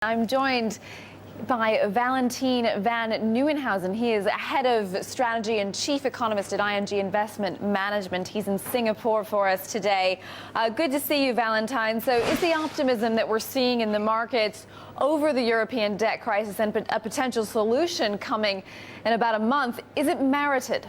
I'm joined by Valentijn Van Nieuwenhuijzen. He is head of strategy and chief economist at ING Investment Management. He's in Singapore for us today. Good to see you, Valentijn. So is the optimism that we're seeing in the markets over the European debt crisis and a potential solution coming in about a month, is it merited?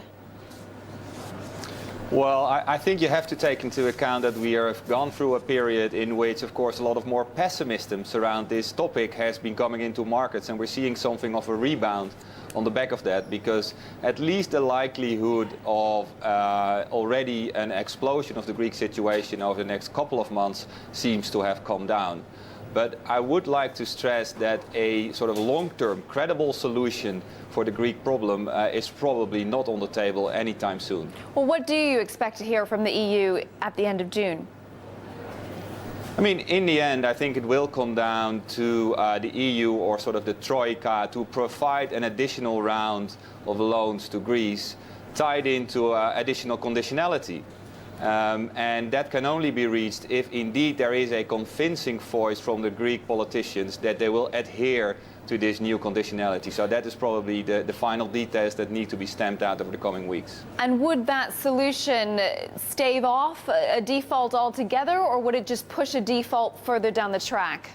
Well, I think you have to take into account that we have gone through a period in which, of course, a lot of more pessimism around this topic has been coming into markets, and we're seeing something of a rebound on the back of that, because at least the likelihood of already an explosion of the Greek situation over the next couple of months seems to have come down. But I would like to stress that a sort of long-term, credible solution for the Greek problem is probably not on the table anytime soon. Well, what do you expect to hear from the EU at the end of June? I mean, in the end, I think it will come down to the EU or sort of the Troika to provide an additional round of loans to Greece tied into additional conditionality. And that can only be reached if indeed there is a convincing voice from the Greek politicians that they will adhere to this new conditionality. So that is probably the final details that need to be stamped out over the coming weeks. And would that solution stave off a default altogether, or would it just push a default further down the track?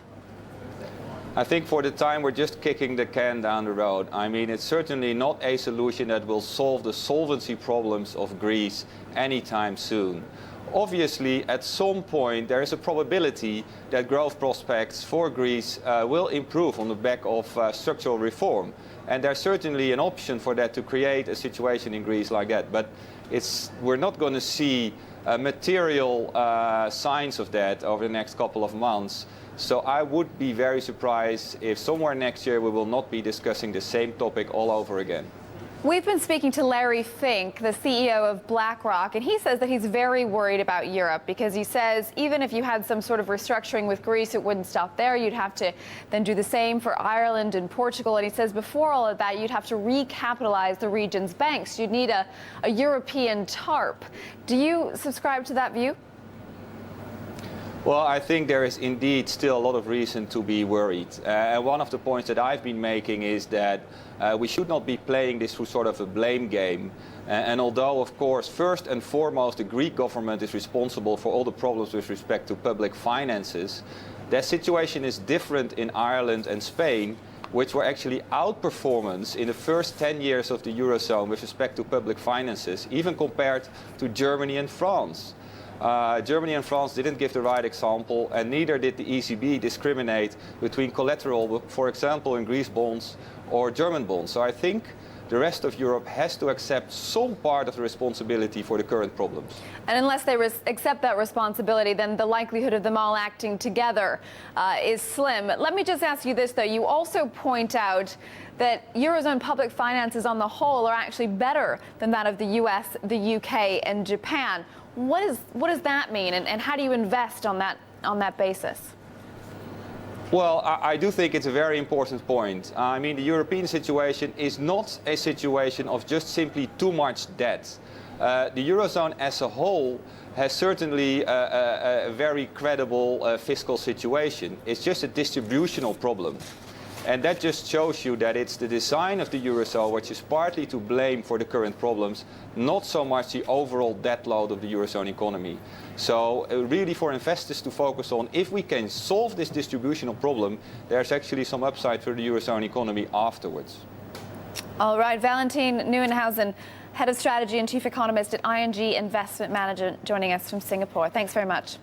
I think for the time we're just kicking the can down the road. I mean, it's certainly not a solution that will solve the solvency problems of Greece anytime soon. Obviously, at some point, there is a probability that growth prospects for Greece will improve on the back of structural reform. And there's certainly an option for that to create a situation in Greece like that. But we're not going to see material signs of that over the next couple of months. So I would be very surprised if somewhere next year we will not be discussing the same topic all over again. We've been speaking to Larry Fink, the CEO of BlackRock, and he says that he's very worried about Europe because he says even if you had some sort of restructuring with Greece, it wouldn't stop there. You'd have to then do the same for Ireland and Portugal. And he says before all of that, you'd have to recapitalize the region's banks. You'd need a European TARP. Do you subscribe to that view? Well, I think there is indeed still a lot of reason to be worried. And one of the points that I've been making is that we should not be playing this through sort of a blame game. And although, of course, first and foremost, the Greek government is responsible for all the problems with respect to public finances, that situation is different in Ireland and Spain, which were actually outperformance in the first 10 years of the Eurozone with respect to public finances, even compared to Germany and France. Germany and France didn't give the right example, and neither did the ECB discriminate between collateral, for example, in Greece bonds or German bonds. So I think the rest of Europe has to accept some part of the responsibility for the current problems. And unless they accept that responsibility, then the likelihood of them all acting together is slim. Let me just ask you this, though. You also point out that Eurozone public finances on the whole are actually better than that of the US, the UK, and Japan. What does that mean, and how do you invest on that basis? Well, I do think it's a very important point. I mean, the European situation is not a situation of just simply too much debt. The Eurozone as a whole has certainly a very credible fiscal situation. It's just a distributional problem. And that just shows you that it's the design of the Eurozone which is partly to blame for the current problems, not so much the overall debt load of the Eurozone economy. So really for investors to focus on, if we can solve this distributional problem, there's actually some upside for the Eurozone economy afterwards. All right, Valentijn Nieuwenhuijzen, head of strategy and chief economist at ING Investment Management, joining us from Singapore. Thanks very much.